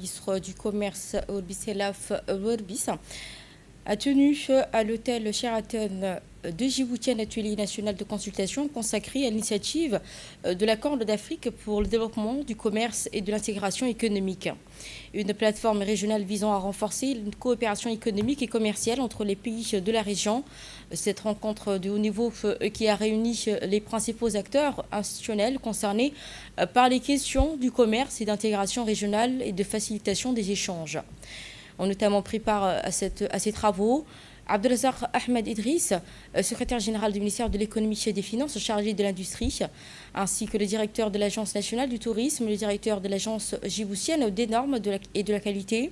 ministre du Commerce, Ourbiselaf Ourbis, a tenu à l'hôtel Sheraton de Djibouti un atelier national de consultation consacré à l'initiative de la Corne d'Afrique pour le développement du commerce et de l'intégration économique. Une plateforme régionale visant à renforcer une coopération économique et commerciale entre les pays de la région. Cette rencontre de haut niveau qui a réuni les principaux acteurs institutionnels concernés par les questions du commerce et d'intégration régionale et de facilitation des échanges. Ont notamment pris part à ces travaux Abdelazar Ahmed Idriss, secrétaire général du ministère de l'économie et des finances chargé de l'industrie, ainsi que le directeur de l'Agence nationale du tourisme, le directeur de l'Agence djiboutienne des normes et de la qualité,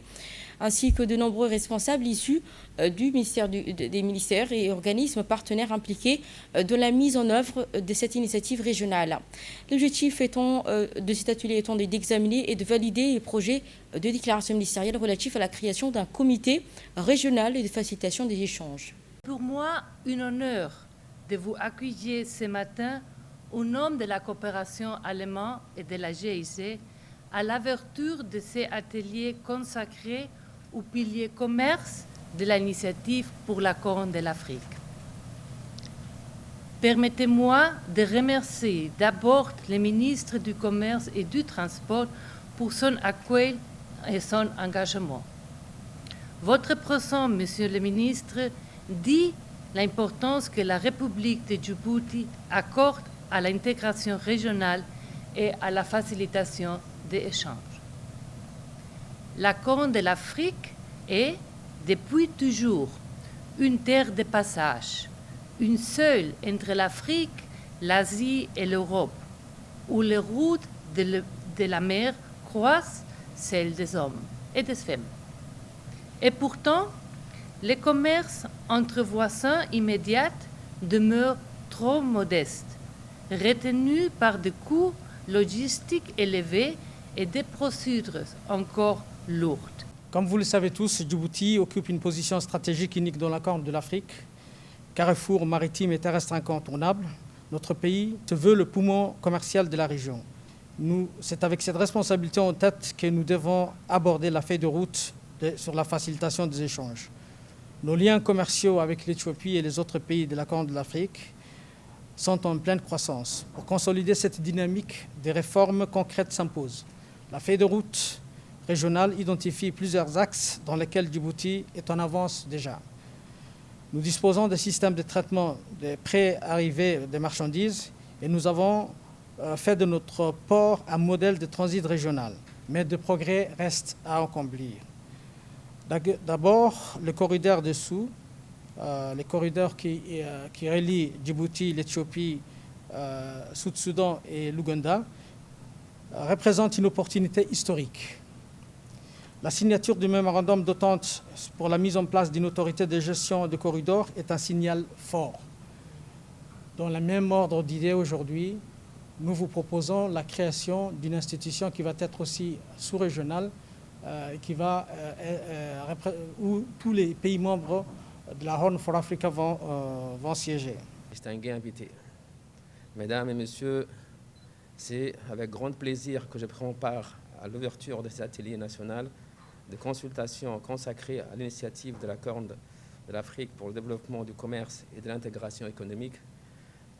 ainsi que de nombreux responsables issus des ministères et organismes partenaires impliqués de la mise en œuvre de cette initiative régionale. L'objectif de cet atelier étant d'examiner et de valider les projets de déclaration ministérielle relatifs à la création d'un comité régional et de facilitation des échanges. Pour moi, un honneur de vous accueillir ce matin au nom de la coopération allemande et de la GIC à l'ouverture de ces ateliers consacrés au pilier commerce de l'initiative pour la Corne de l'Afrique. Permettez-moi de remercier d'abord le ministre du Commerce et du Transport pour son accueil et son engagement. Votre présence, Monsieur le ministre, dit l'importance que la République de Djibouti accorde à l'intégration régionale et à la facilitation des échanges. La Corne de l'Afrique est, depuis toujours, une terre de passage, une seule entre l'Afrique, l'Asie et l'Europe, où les routes de la mer croisent celles des hommes et des femmes. Et pourtant, le commerce entre voisins immédiats demeure trop modeste, retenu par des coûts logistiques élevés et des procédures encore lourdes. Comme vous le savez tous, Djibouti occupe une position stratégique unique dans la Corne de l'Afrique, carrefour maritime et terrestre incontournable. Notre pays se veut le poumon commercial de la région. C'est avec cette responsabilité en tête que nous devons aborder la feuille de route sur la facilitation des échanges. Nos liens commerciaux avec l'Éthiopie et les autres pays de la Corne de l'Afrique sont en pleine croissance. Pour consolider cette dynamique, des réformes concrètes s'imposent. La feuille de route régionale identifie plusieurs axes dans lesquels Djibouti est en avance déjà. Nous disposons de systèmes de traitement des pré-arrivées des marchandises et nous avons fait de notre port un modèle de transit régional. Mais de progrès restent à accomplir. D'abord, le corridor dessous, les corridors qui relient Djibouti, l'Éthiopie, Sud-Soudan et l'Ouganda, représentent une opportunité historique. La signature du mémorandum d'entente pour la mise en place d'une autorité de gestion de corridors est un signal fort. Dans le même ordre d'idées aujourd'hui, nous vous proposons la création d'une institution qui va être aussi sous-régionale, où tous les pays membres de la Horn for Africa vont siéger. Distingués invités, Mesdames et Messieurs, c'est avec grand plaisir que je prends part à l'ouverture de cet atelier national de consultation consacré à l'initiative de la Corne de l'Afrique pour le développement du commerce et de l'intégration économique.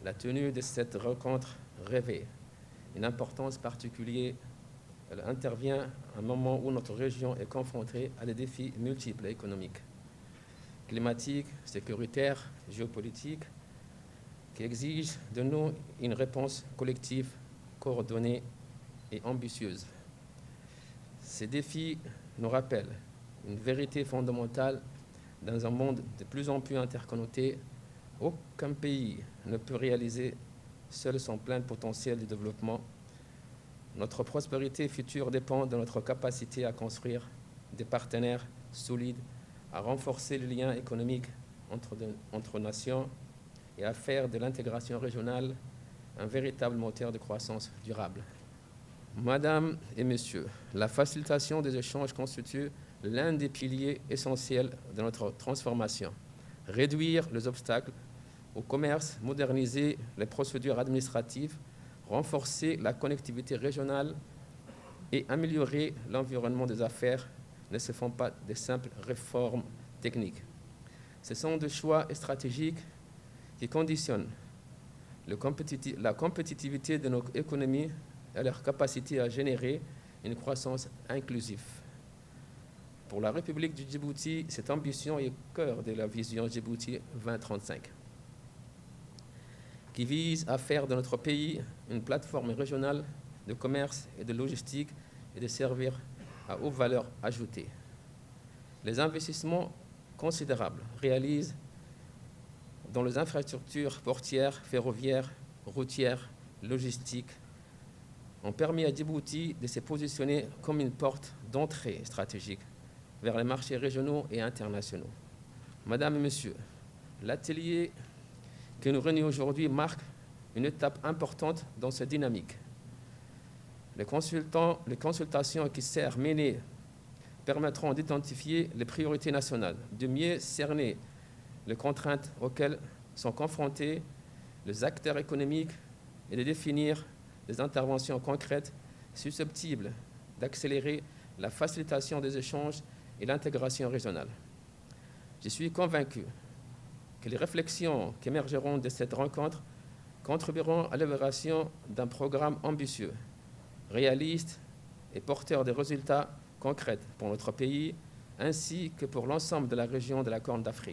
La tenue de cette rencontre revêt une importance particulière. Elle intervient à un moment où notre région est confrontée à des défis multiples et économiques, climatiques, sécuritaires, géopolitiques, qui exigent de nous une réponse collective, coordonnée et ambitieuse. Ces défis nous rappellent une vérité fondamentale dans un monde de plus en plus interconnecté. Aucun pays ne peut réaliser seul son plein potentiel de développement. Notre prospérité future dépend de notre capacité à construire des partenaires solides, à renforcer les liens économiques entre nations et à faire de l'intégration régionale un véritable moteur de croissance durable. Mesdames et Messieurs, la facilitation des échanges constitue l'un des piliers essentiels de notre transformation. Réduire les obstacles au commerce, moderniser les procédures administratives, renforcer la connectivité régionale et améliorer l'environnement des affaires ne se font pas de simples réformes techniques. Ce sont des choix stratégiques qui conditionnent la compétitivité de nos économies et leur capacité à générer une croissance inclusive. Pour la République du Djibouti, cette ambition est au cœur de la vision Djibouti 2035, qui vise à faire de notre pays une plateforme régionale de commerce et de logistique et de servir à haute valeur ajoutée. Les investissements considérables réalisés dans les infrastructures portières, ferroviaires, routières, logistiques ont permis à Djibouti de se positionner comme une porte d'entrée stratégique vers les marchés régionaux et internationaux. Madame et Messieurs, l'atelier que nous réunissons aujourd'hui marque une étape importante dans cette dynamique. Les consultations qui seront menées permettront d'identifier les priorités nationales, de mieux cerner les contraintes auxquelles sont confrontés les acteurs économiques et de définir des interventions concrètes susceptibles d'accélérer la facilitation des échanges et l'intégration régionale. Je suis convaincu que les réflexions qui émergeront de cette rencontre contribueront à l'élaboration d'un programme ambitieux, réaliste et porteur de résultats concrets pour notre pays, ainsi que pour l'ensemble de la région de la Corne d'Afrique.